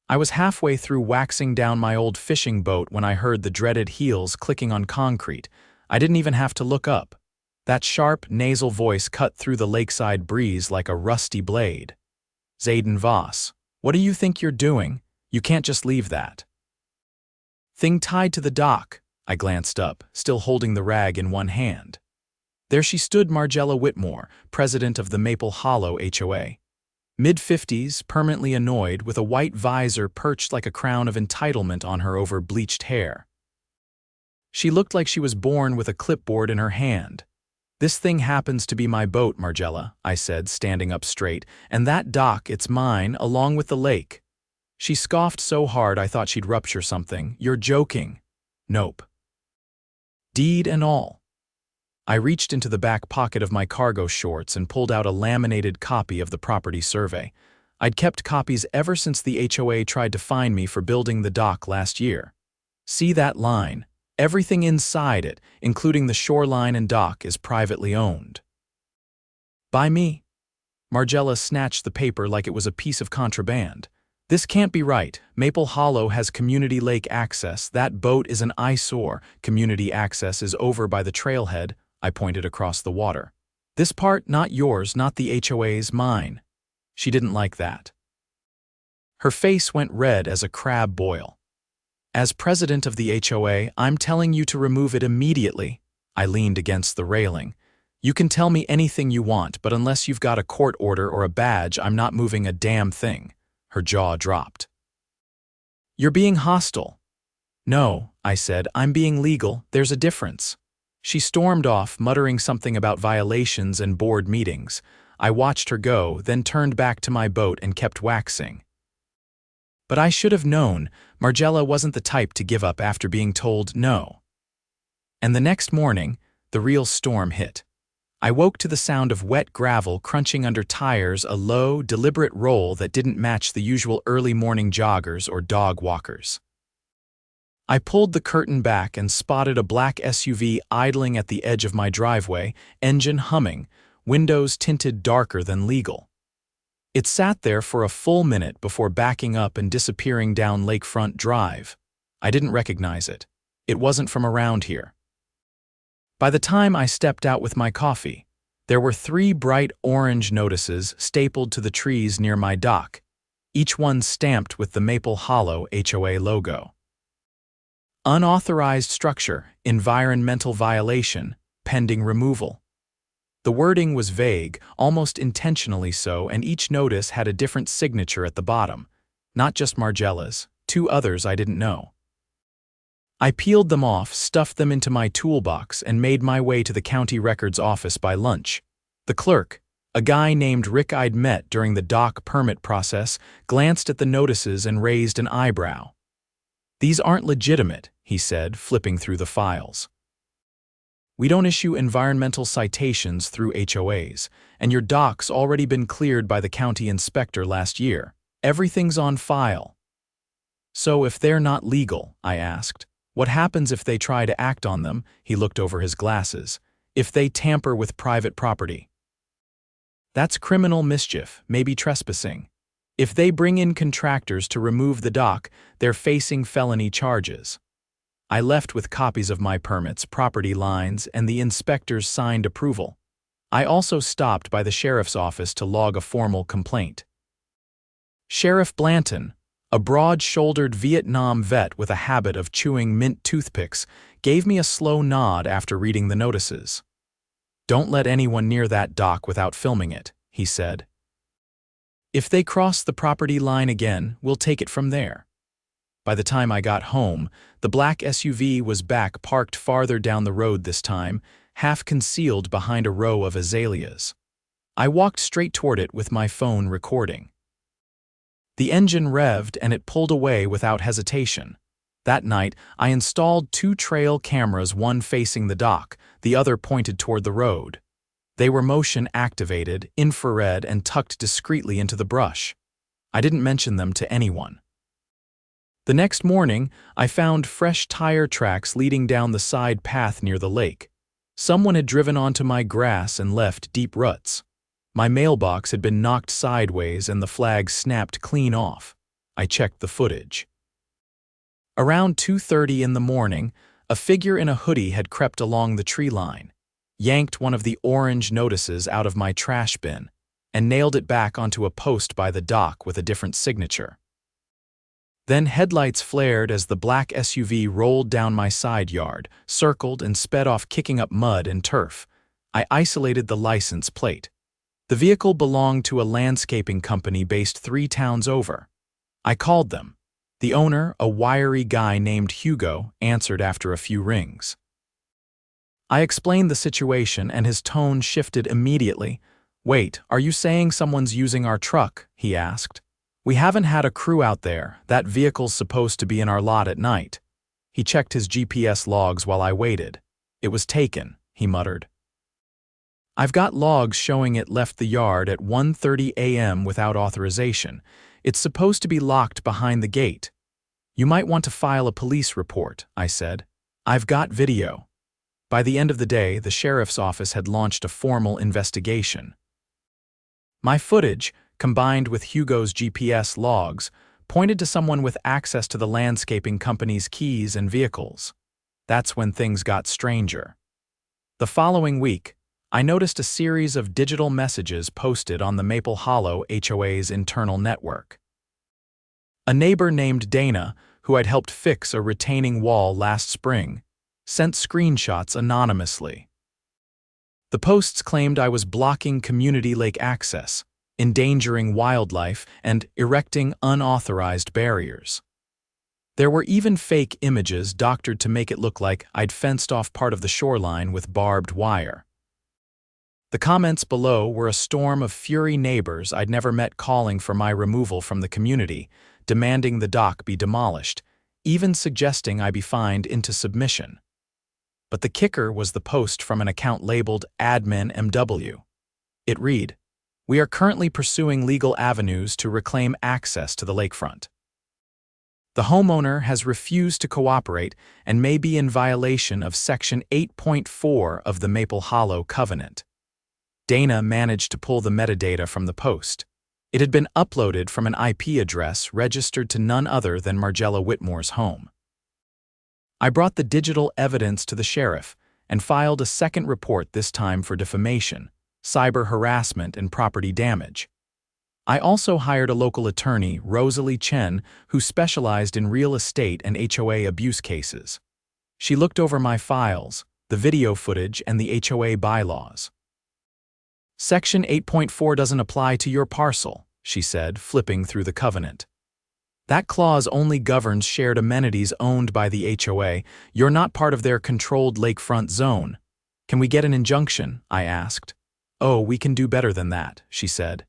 I was halfway through waxing down my old fishing boat when I heard the dreaded heels clicking on concrete. I didn't even have to look up. That sharp, nasal voice cut through the lakeside breeze like a rusty blade. "Zayden Voss, what do you think you're doing? You can't just leave that thing tied to the dock." I glanced up, still holding the rag in one hand. There she stood, Margella Whitmore, president of the Maple Hollow HOA. Mid-50s, permanently annoyed, with a white visor perched like a crown of entitlement on her over bleached hair. She looked like she was born with a clipboard in her hand. "This thing happens to be my boat, Margella," I said, standing up straight, "and that dock, it's mine, along with the lake." She scoffed so hard I thought she'd rupture something. "You're joking." "Nope. Deed and all." I reached into the back pocket of my cargo shorts and pulled out a laminated copy of the property survey. I'd kept copies ever since the HOA tried to fine me for building the dock last year. "See that line? Everything inside it, including the shoreline and dock, is privately owned by me." Margella snatched the paper like it was a piece of contraband. "This can't be right. Maple Hollow has community lake access. That boat is an eyesore. Community access is over by the trailhead." I pointed across the water. "This part, not yours, not the HOA's, mine." She didn't like that. Her face went red as a crab boil. "As president of the HOA, I'm telling you to remove it immediately." I leaned against the railing. "You can tell me anything you want, but unless you've got a court order or a badge, I'm not moving a damn thing." Her jaw dropped. "You're being hostile." "No," I said, "I'm being legal. There's a difference." She stormed off, muttering something about violations and board meetings. I watched her go, then turned back to my boat and kept waxing. But I should have known. Margella wasn't the type to give up after being told no. And the next morning, the real storm hit. I woke to the sound of wet gravel crunching under tires, a low, deliberate roll that didn't match the usual early morning joggers or dog walkers. I pulled the curtain back and spotted a black SUV idling at the edge of my driveway, engine humming, windows tinted darker than legal. It sat there for a full minute before backing up and disappearing down Lakefront Drive. I didn't recognize it. It wasn't from around here. By the time I stepped out with my coffee, there were 3 bright orange notices stapled to the trees near my dock, each one stamped with the Maple Hollow HOA logo. "Unauthorized structure, environmental violation, pending removal." The wording was vague, almost intentionally so, and each notice had a different signature at the bottom, not just Margella's, 2 others I didn't know. I peeled them off, stuffed them into my toolbox, and made my way to the county records office by lunch. The clerk, a guy named Rick I'd met during the dock permit process, glanced at the notices and raised an eyebrow. "These aren't legitimate," he said, flipping through the files. "We don't issue environmental citations through HOAs, and your dock's already been cleared by the county inspector last year. Everything's on file." "So if they're not legal," I asked, "what happens if they try to act on them?" He looked over his glasses. "If they tamper with private property?" "That's criminal mischief, maybe trespassing. If they bring in contractors to remove the dock, they're facing felony charges." I left with copies of my permits, property lines, and the inspector's signed approval. I also stopped by the sheriff's office to log a formal complaint. Sheriff Blanton, a broad-shouldered Vietnam vet with a habit of chewing mint toothpicks, gave me a slow nod after reading the notices. "Don't let anyone near that dock without filming it," he said. "If they cross the property line again, we'll take it from there." By the time I got home, the black SUV was back, parked farther down the road this time, half concealed behind a row of azaleas. I walked straight toward it with my phone recording. The engine revved and it pulled away without hesitation. That night, I installed 2 trail cameras, one facing the dock, the other pointed toward the road. They were motion-activated, infrared, and tucked discreetly into the brush. I didn't mention them to anyone. The next morning, I found fresh tire tracks leading down the side path near the lake. Someone had driven onto my grass and left deep ruts. My mailbox had been knocked sideways and the flag snapped clean off. I checked the footage. Around 2:30 in the morning, a figure in a hoodie had crept along the tree line, yanked one of the orange notices out of my trash bin, and nailed it back onto a post by the dock with a different signature. Then headlights flared as the black SUV rolled down my side yard, circled and sped off, kicking up mud and turf. I isolated the license plate. The vehicle belonged to a landscaping company based 3 towns over. I called them. The owner, a wiry guy named Hugo, answered after a few rings. I explained the situation and his tone shifted immediately. "Wait, are you saying someone's using our truck?" he asked. "We haven't had a crew out there. That vehicle's supposed to be in our lot at night." He checked his GPS logs while I waited. "It was taken," he muttered. "I've got logs showing it left the yard at 1:30 a.m. without authorization. It's supposed to be locked behind the gate." "You might want to file a police report," I said. "I've got video." By the end of the day, the sheriff's office had launched a formal investigation. My footage, combined with Hugo's GPS logs, pointed to someone with access to the landscaping company's keys and vehicles. That's when things got stranger. The following week, I noticed a series of digital messages posted on the Maple Hollow HOA's internal network. A neighbor named Dana, who I'd helped fix a retaining wall last spring, sent screenshots anonymously. The posts claimed I was blocking community lake access, endangering wildlife, and erecting unauthorized barriers. There were even fake images doctored to make it look like I'd fenced off part of the shoreline with barbed wire. The comments below were a storm of fury neighbors I'd never met calling for my removal from the community, demanding the dock be demolished, even suggesting I be fined into submission. But the kicker was the post from an account labeled Admin MW. It read, "We are currently pursuing legal avenues to reclaim access to the lakefront. The homeowner has refused to cooperate and may be in violation of Section 8.4 of the Maple Hollow Covenant." Dana managed to pull the metadata from the post. It had been uploaded from an IP address registered to none other than Margella Whitmore's home. I brought the digital evidence to the sheriff and filed a second report, this time for defamation, cyber harassment, and property damage. I also hired a local attorney, Rosalie Chen, who specialized in real estate and HOA abuse cases. She looked over my files, the video footage, and the HOA bylaws. "Section 8.4 doesn't apply to your parcel," she said, flipping through the covenant. "That clause only governs shared amenities owned by the HOA. You're not part of their controlled lakefront zone. Can we get an injunction?" I asked. "Oh, we can do better than that," she said.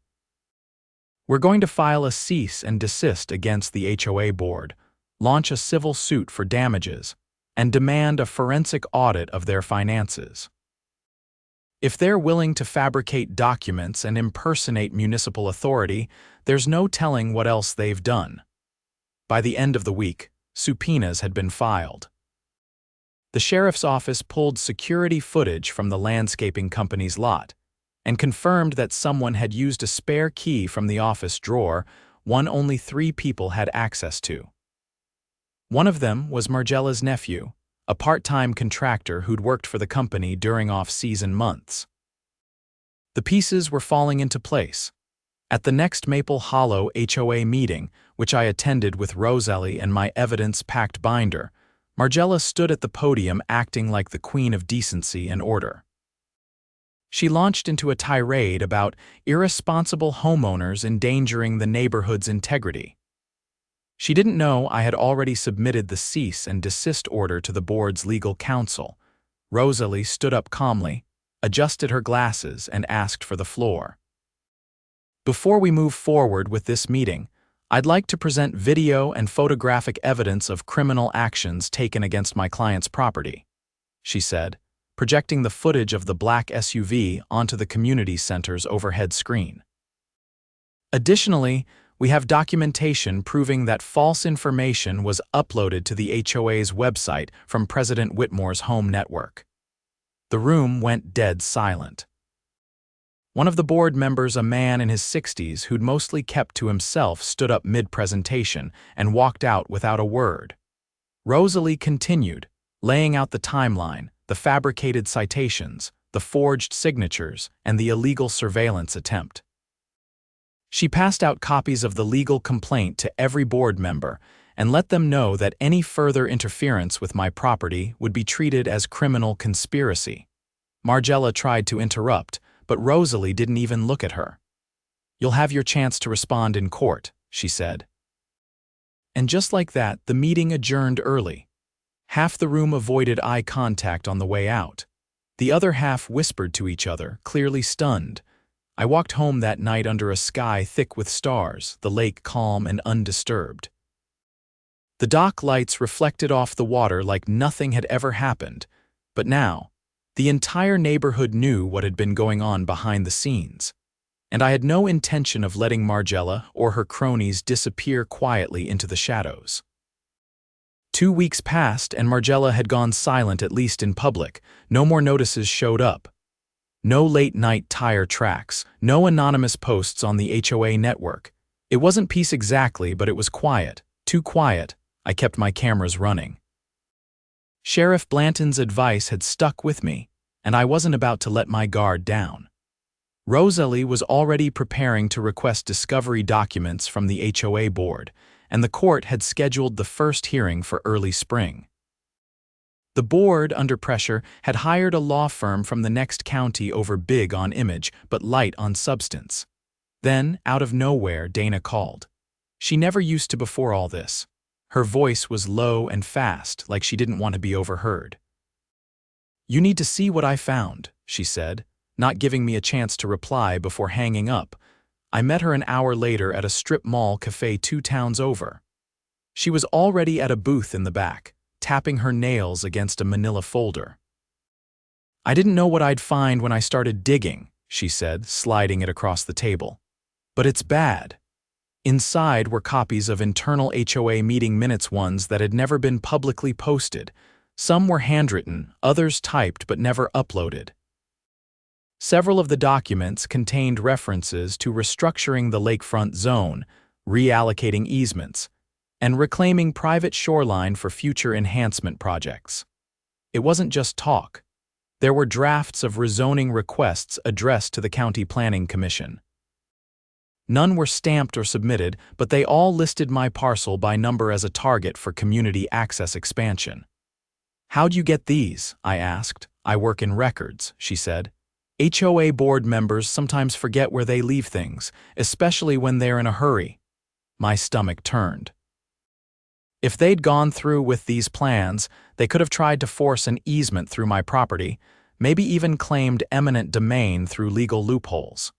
"We're going to file a cease and desist against the HOA board, launch a civil suit for damages, and demand a forensic audit of their finances. If they're willing to fabricate documents and impersonate municipal authority, there's no telling what else they've done." By the end of the week, subpoenas had been filed. The sheriff's office pulled security footage from the landscaping company's lot and confirmed that someone had used a spare key from the office drawer, one only 3 people had access to. One of them was Margella's nephew, a part-time contractor who'd worked for the company during off-season months. The pieces were falling into place. At the next Maple Hollow HOA meeting, which I attended with Rosalie and my evidence-packed binder, Margella stood at the podium acting like the queen of decency and order. She launched into a tirade about irresponsible homeowners endangering the neighborhood's integrity. She didn't know I had already submitted the cease and desist order to the board's legal counsel. Rosalie stood up calmly, adjusted her glasses, and asked for the floor. "Before we move forward with this meeting, I'd like to present video and photographic evidence of criminal actions taken against my client's property," she said, projecting the footage of the black SUV onto the community center's overhead screen. "Additionally, we have documentation proving that false information was uploaded to the HOA's website from President Whitmore's home network." The room went dead silent. One of the board members, a man in his 60s who'd mostly kept to himself, stood up mid-presentation and walked out without a word. Rosalie continued, laying out the timeline, the fabricated citations, the forged signatures, and the illegal surveillance attempt. She passed out copies of the legal complaint to every board member and let them know that any further interference with my property would be treated as criminal conspiracy. Margella tried to interrupt, but Rosalie didn't even look at her. "You'll have your chance to respond in court," she said. And just like that, the meeting adjourned early. Half the room avoided eye contact on the way out. The other half whispered to each other, clearly stunned. I walked home that night under a sky thick with stars, the lake calm and undisturbed. The dock lights reflected off the water like nothing had ever happened, but now, the entire neighborhood knew what had been going on behind the scenes, and I had no intention of letting Margella or her cronies disappear quietly into the shadows. 2 weeks passed and Margella had gone silent, at least in public. No more notices showed up. No late-night tire tracks, no anonymous posts on the HOA network. It wasn't peace exactly, but it was quiet. Too quiet. I kept my cameras running. Sheriff Blanton's advice had stuck with me, and I wasn't about to let my guard down. Rosalie was already preparing to request discovery documents from the HOA board, and the court had scheduled the first hearing for early spring. The board, under pressure, had hired a law firm from the next county over big on image but light on substance. Then, out of nowhere, Dana called. She never used to before all this. Her voice was low and fast, like she didn't want to be overheard. "You need to see what I found," she said, not giving me a chance to reply before hanging up. I met her an hour later at a strip mall cafe 2 towns over. She was already at a booth in the back, tapping her nails against a manila folder. "I didn't know what I'd find when I started digging," she said, sliding it across the table. "But it's bad." Inside were copies of internal HOA meeting minutes, ones that had never been publicly posted. Some were handwritten, others typed but never uploaded. Several of the documents contained references to restructuring the lakefront zone, reallocating easements, and reclaiming private shoreline for future enhancement projects. It wasn't just talk. There were drafts of rezoning requests addressed to the County Planning Commission. None were stamped or submitted, but they all listed my parcel by number as a target for community access expansion. "How'd you get these?" I asked. "I work in records," she said. "HOA board members sometimes forget where they leave things, especially when they're in a hurry." My stomach turned. If they'd gone through with these plans, they could have tried to force an easement through my property, maybe even claimed eminent domain through legal loopholes.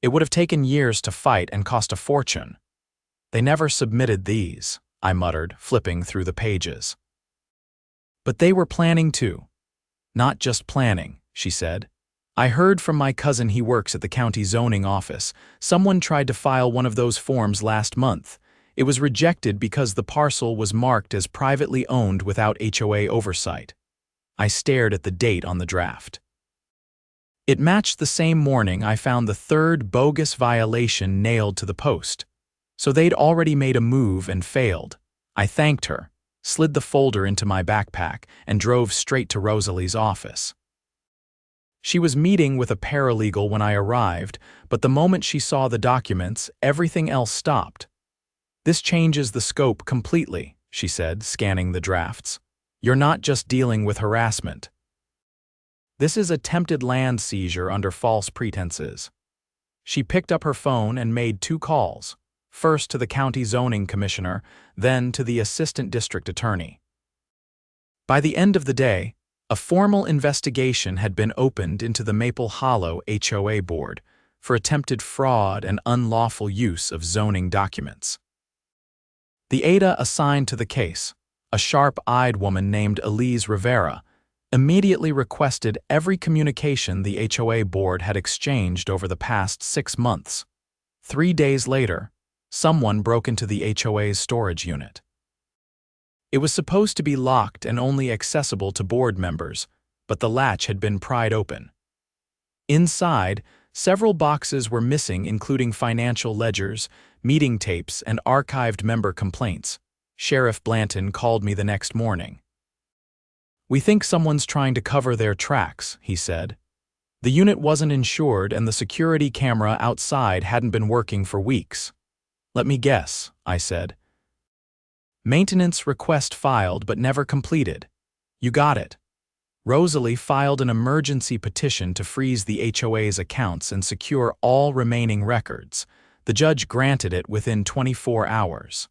It would have taken years to fight and cost a fortune. "They never submitted these," I muttered, flipping through the pages. "But they were planning to." "Not just planning," she said. "I heard from my cousin, he works at the county zoning office. Someone tried to file one of those forms last month. It was rejected because the parcel was marked as privately owned without HOA oversight." I stared at the date on the draft. It matched the same morning I found the 3rd bogus violation nailed to the post. So they'd already made a move and failed. I thanked her, slid the folder into my backpack, and drove straight to Rosalie's office. She was meeting with a paralegal when I arrived, but the moment she saw the documents, everything else stopped. "This changes the scope completely," she said, scanning the drafts. "You're not just dealing with harassment. This is attempted land seizure under false pretenses." She picked up her phone and made 2 calls, first to the county zoning commissioner, then to the assistant district attorney. By the end of the day, a formal investigation had been opened into the Maple Hollow HOA board for attempted fraud and unlawful use of zoning documents. The ADA assigned to the case, a sharp-eyed woman named Elise Rivera, immediately requested every communication the HOA board had exchanged over the past 6 months. 3 days later, someone broke into the HOA's storage unit. It was supposed to be locked and only accessible to board members, but the latch had been pried open. Inside, Several boxes were missing, including financial ledgers, meeting tapes, and archived member complaints. Sheriff Blanton called me the next morning. "We think someone's trying to cover their tracks," he said. "The unit wasn't insured and the security camera outside hadn't been working for weeks." "Let me guess," I said. "Maintenance request filed but never completed." "You got it." Rosalie filed an emergency petition to freeze the HOA's accounts and secure all remaining records. The judge granted it within 24 hours.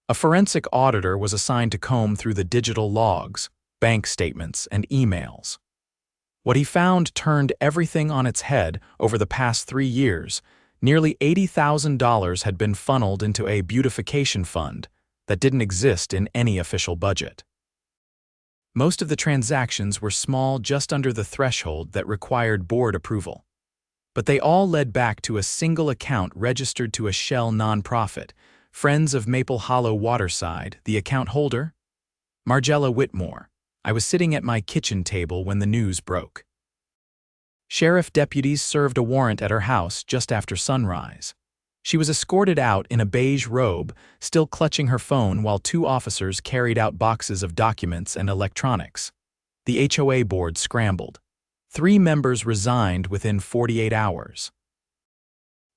A forensic auditor was assigned to comb through the digital logs, bank statements, and emails. What he found turned everything on its head. Over the past 3 years, nearly $80,000 had been funneled into a beautification fund that didn't exist in any official budget. Most of the transactions were small, just under the threshold that required board approval. But they all led back to a single account registered to a shell nonprofit, Friends of Maple Hollow Waterside. The account holder? Margella Whitmore. I was sitting at my kitchen table when the news broke. Sheriff deputies served a warrant at her house just after sunrise. She was escorted out in a beige robe, still clutching her phone, while 2 officers carried out boxes of documents and electronics. The HOA board scrambled. 3 members resigned within 48 hours.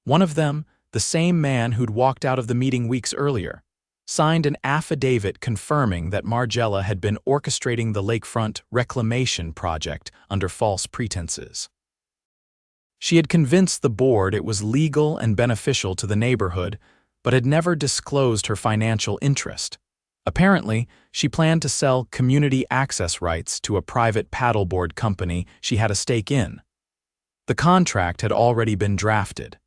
One of them, the same man who'd walked out of the meeting weeks earlier, signed an affidavit confirming that Margella had been orchestrating the lakefront reclamation project under false pretenses. She had convinced the board it was legal and beneficial to the neighborhood, but had never disclosed her financial interest. Apparently, she planned to sell community access rights to a private paddleboard company she had a stake in. The contract had already been drafted.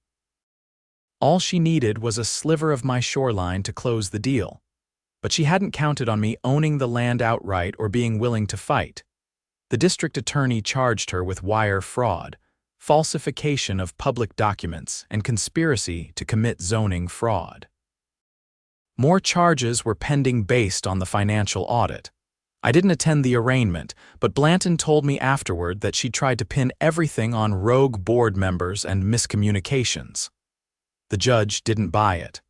All she needed was a sliver of my shoreline to close the deal. But she hadn't counted on me owning the land outright or being willing to fight. The district attorney charged her with wire fraud, falsification of public documents, and conspiracy to commit zoning fraud. More charges were pending based on the financial audit. I didn't attend the arraignment, but Blanton told me afterward that she tried to pin everything on rogue board members and miscommunications. The judge didn't buy it.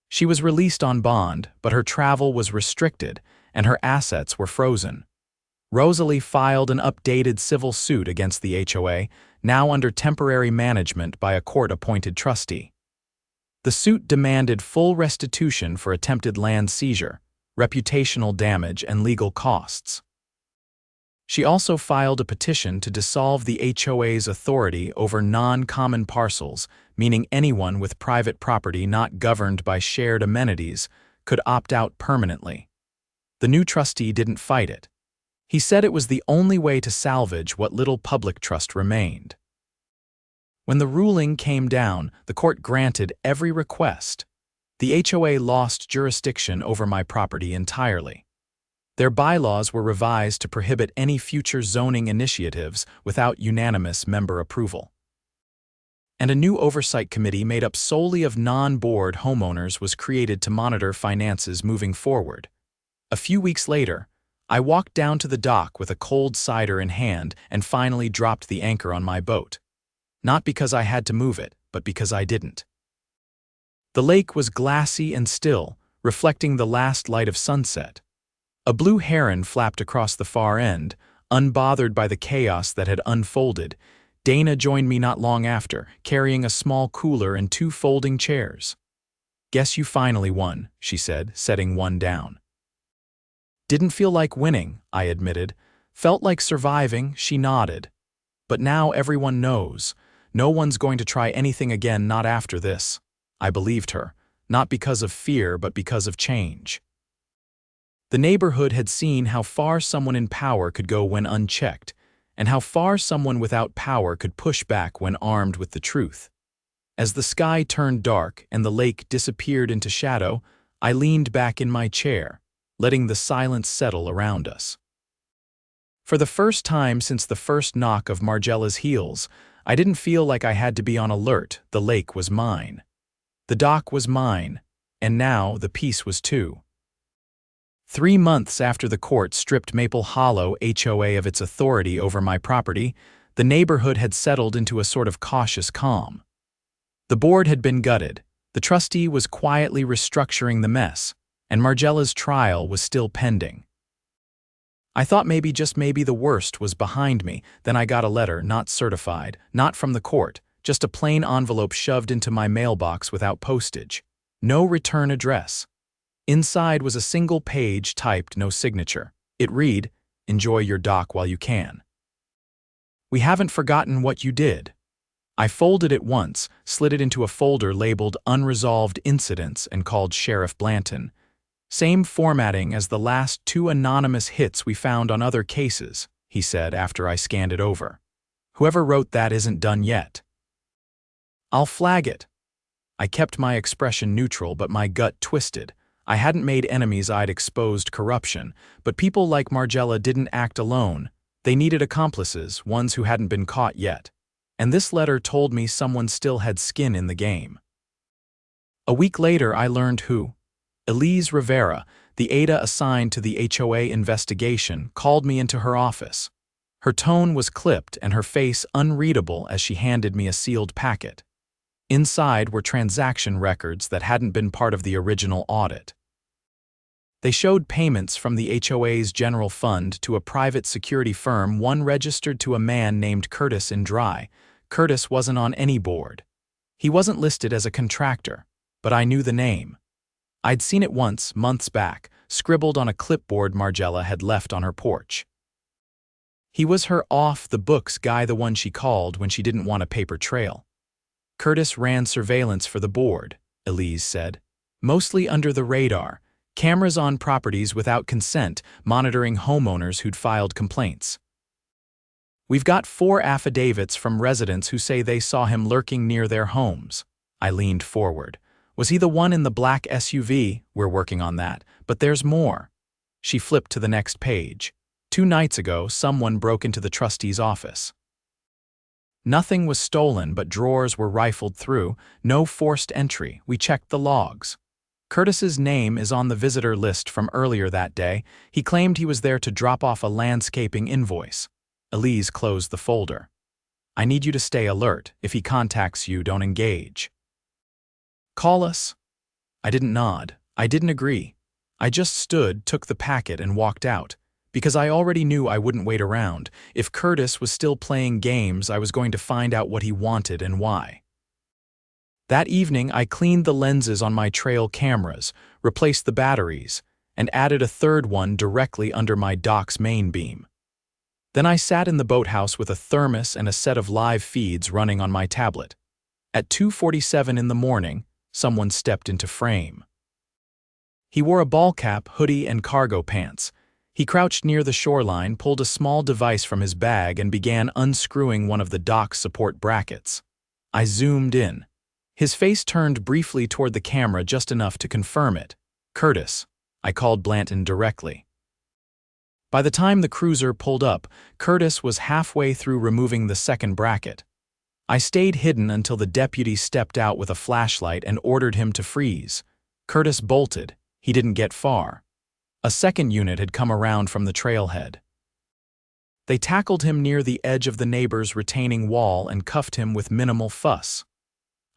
She was released on bond, but her travel was restricted and her assets were frozen. Rosalie filed an updated civil suit against the HOA, now under temporary management by a court-appointed trustee. The suit demanded full restitution for attempted land seizure, reputational damage, and legal costs. She also filed a petition to dissolve the HOA's authority over non-common parcels, meaning anyone with private property not governed by shared amenities could opt out permanently. The new trustee didn't fight it. He said it was the only way to salvage what little public trust remained. When the ruling came down, the court granted every request. The HOA lost jurisdiction over my property entirely. Their bylaws were revised to prohibit any future zoning initiatives without unanimous member approval. And a new oversight committee made up solely of non-board homeowners was created to monitor finances moving forward. A few weeks later, I walked down to the dock with a cold cider in hand and finally dropped the anchor on my boat. Not because I had to move it, but because I didn't. The lake was glassy and still, reflecting the last light of sunset. A blue heron flapped across the far end, unbothered by the chaos that had unfolded. Dana joined me not long after, carrying a small cooler and 2 folding chairs. "Guess you finally won," she said, setting one down. "Didn't feel like winning," I admitted. "Felt like surviving," she nodded. "But now everyone knows. No one's going to try anything again, not after this." I believed her, not because of fear, but because of change. The neighborhood had seen how far someone in power could go when unchecked, and how far someone without power could push back when armed with the truth. As the sky turned dark and the lake disappeared into shadow, I leaned back in my chair, letting the silence settle around us. For the first time since the first knock of Margella's heels, I didn't feel like I had to be on alert. The lake was mine. The dock was mine, and now the peace was too. 3 months after the court stripped Maple Hollow HOA of its authority over my property, The neighborhood had settled into a sort of cautious calm. The board had been gutted, the trustee was quietly restructuring the mess, and Margella's trial was still pending. I thought maybe, just maybe, the worst was behind me. Then I got a letter, not certified, not from the court, just a plain envelope shoved into my mailbox without postage. No return address. Inside was a single page typed, no signature. It read, "Enjoy your dock while you can. We haven't forgotten what you did." I folded it once, slid it into a folder labeled Unresolved Incidents, and called Sheriff Blanton. "Same formatting as the last 2 anonymous hits we found on other cases," he said after I scanned it over. "Whoever wrote that isn't done yet." "I'll flag it." I kept my expression neutral, but my gut twisted. I hadn't made enemies, I'd exposed corruption, but people like Margella didn't act alone. They needed accomplices, ones who hadn't been caught yet. And this letter told me someone still had skin in the game. A week later, I learned who. Elise Rivera, the ADA assigned to the HOA investigation, called me into her office. Her tone was clipped and her face unreadable as she handed me a sealed packet. Inside were transaction records that hadn't been part of the original audit. They showed payments from the HOA's general fund to a private security firm, one registered to a man named Curtis in Dry. Curtis wasn't on any board. He wasn't listed as a contractor, but I knew the name. I'd seen it once, months back, scribbled on a clipboard Margella had left on her porch. He was her off-the-books guy, the one she called when she didn't want a paper trail. Curtis ran surveillance for the board, Elise said. Mostly under the radar, cameras on properties without consent, monitoring homeowners who'd filed complaints. "We've got 4 affidavits from residents who say they saw him lurking near their homes." I leaned forward. "Was he the one in the black SUV? We're working on that, but there's more." She flipped to the next page. 2 nights ago, someone broke into the trustee's office. Nothing was stolen, but drawers were rifled through. No forced entry. We checked the logs. Curtis's name is on the visitor list from earlier that day. He claimed he was there to drop off a landscaping invoice. Elise closed the folder. "I need you to stay alert. If he contacts you, don't engage. Call us." I didn't nod. I didn't agree. I just stood, took the packet, and walked out. Because I already knew I wouldn't wait around. If Curtis was still playing games, I was going to find out what he wanted and why. That evening, I cleaned the lenses on my trail cameras, replaced the batteries, and added a 3rd one directly under my dock's main beam. Then I sat in the boathouse with a thermos and a set of live feeds running on my tablet. At 2:47 in the morning, someone stepped into frame. He wore a ball cap, hoodie, and cargo pants. He crouched near the shoreline, pulled a small device from his bag, and began unscrewing one of the dock's support brackets. I zoomed in. His face turned briefly toward the camera, just enough to confirm it. "Curtis," I called Blanton directly. By the time the cruiser pulled up, Curtis was halfway through removing the 2nd bracket. I stayed hidden until the deputy stepped out with a flashlight and ordered him to freeze. Curtis bolted. He didn't get far. A 2nd unit had come around from the trailhead. They tackled him near the edge of the neighbor's retaining wall and cuffed him with minimal fuss.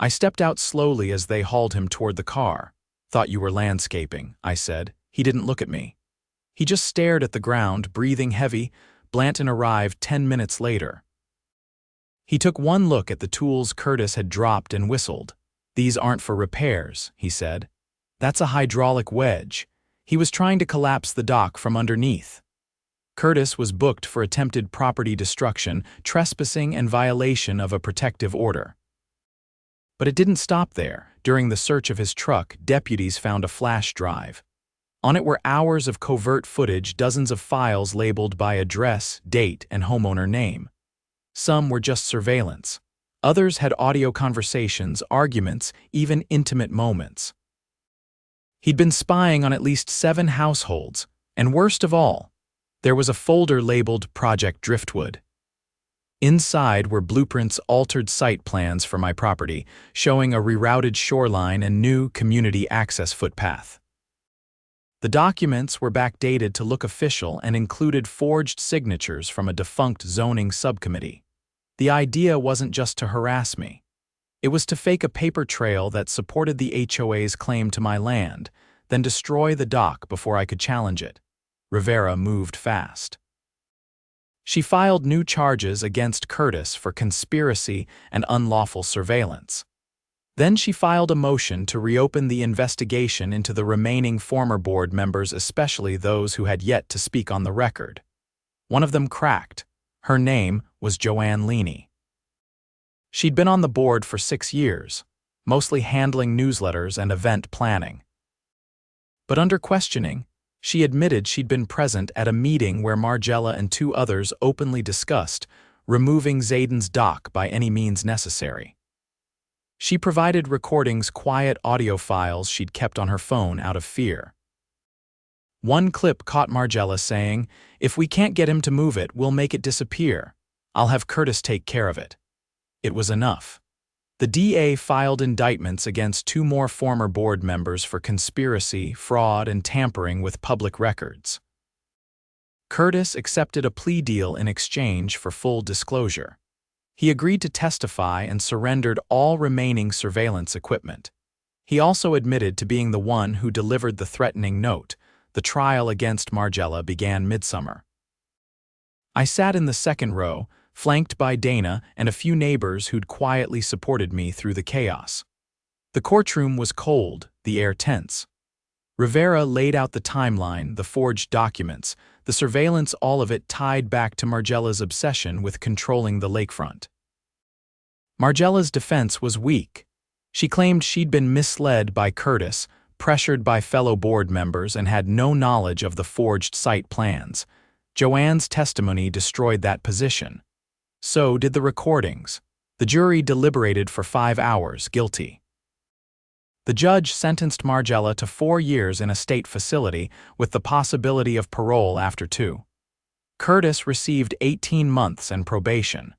I stepped out slowly as they hauled him toward the car. "Thought you were landscaping," I said. He didn't look at me. He just stared at the ground, breathing heavy. Blanton arrived 10 minutes later. He took one look at the tools Curtis had dropped and whistled. "These aren't for repairs," he said. "That's a hydraulic wedge." He was trying to collapse the dock from underneath. Curtis was booked for attempted property destruction, trespassing, and violation of a protective order. But it didn't stop there. During the search of his truck, deputies found a flash drive. On it were hours of covert footage, dozens of files labeled by address, date, and homeowner name. Some were just surveillance. Others had audio conversations, arguments, even intimate moments. He'd been spying on at least 7 households, and worst of all, there was a folder labeled Project Driftwood. Inside were blueprints, altered site plans for my property, showing a rerouted shoreline and new community access footpath. The documents were backdated to look official and included forged signatures from a defunct zoning subcommittee. The idea wasn't just to harass me. It was to fake a paper trail that supported the HOA's claim to my land, then destroy the dock before I could challenge it. Rivera moved fast. She filed new charges against Curtis for conspiracy and unlawful surveillance. Then she filed a motion to reopen the investigation into the remaining former board members, especially those who had yet to speak on the record. One of them cracked. Her name was Joanne Leaney. She'd been on the board for 6 years, mostly handling newsletters and event planning. But under questioning, she admitted she'd been present at a meeting where Margella and 2 others openly discussed removing Zayden's dock by any means necessary. She provided recordings, quiet audio files she'd kept on her phone out of fear. One clip caught Margella saying, "If we can't get him to move it, we'll make it disappear. I'll have Curtis take care of it." It was enough. The DA filed indictments against 2 more former board members for conspiracy, fraud, and tampering with public records. Curtis accepted a plea deal in exchange for full disclosure. He agreed to testify and surrendered all remaining surveillance equipment. He also admitted to being the one who delivered the threatening note. The trial against Margella began midsummer. I sat in the second row, flanked by Dana and a few neighbors who'd quietly supported me through the chaos. The courtroom was cold, the air tense. Rivera laid out the timeline, the forged documents, the surveillance, all of it tied back to Margella's obsession with controlling the lakefront. Margella's defense was weak. She claimed she'd been misled by Curtis, pressured by fellow board members, and had no knowledge of the forged site plans. Joanne's testimony destroyed that position. So did the recordings. The jury deliberated for 5 hours, guilty. The judge sentenced Margella to 4 years in a state facility with the possibility of parole after 2. Curtis received 18 months and probation.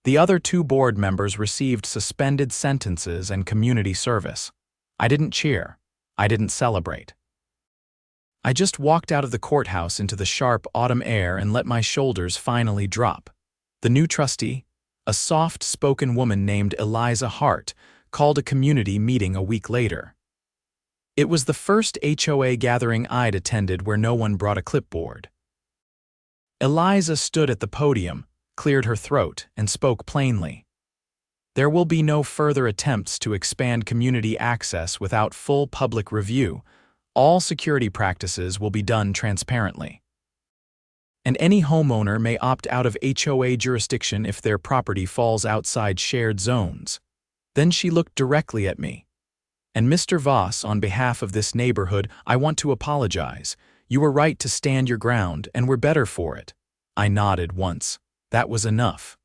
The other 2 board members received suspended sentences and community service. I didn't cheer. I didn't celebrate. I just walked out of the courthouse into the sharp autumn air and let my shoulders finally drop. The new trustee, a soft-spoken woman named Eliza Hart, called a community meeting a week later. It was the first HOA gathering I'd attended where no one brought a clipboard. Eliza stood at the podium, cleared her throat, and spoke plainly. There will be no further attempts to expand community access without full public review. All security practices will be done transparently. And any homeowner may opt out of HOA jurisdiction if their property falls outside shared zones. Then she looked directly at me. "And Mr. Voss, on behalf of this neighborhood, I want to apologize. You were right to stand your ground, and we're better for it." I nodded once. That was enough.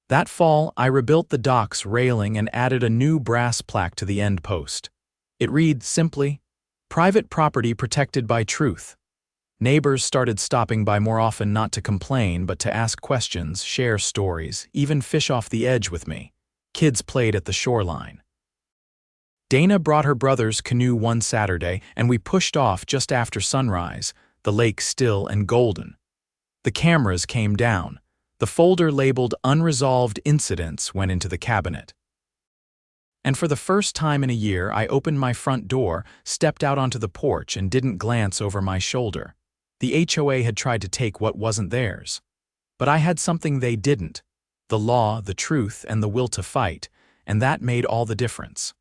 That fall, I rebuilt the dock's railing and added a new brass plaque to the end post. It read simply, "Private property protected by truth." Neighbors started stopping by more often, not to complain, but to ask questions, share stories, even fish off the edge with me. Kids played at the shoreline. Dana brought her brother's canoe one Saturday, and we pushed off just after sunrise, the lake still and golden. The cameras came down. The folder labeled Unresolved Incidents went into the cabinet. And for the first time in a year, I opened my front door, stepped out onto the porch, and didn't glance over my shoulder. The HOA had tried to take what wasn't theirs. But I had something they didn't: the law, the truth, and the will to fight, and that made all the difference.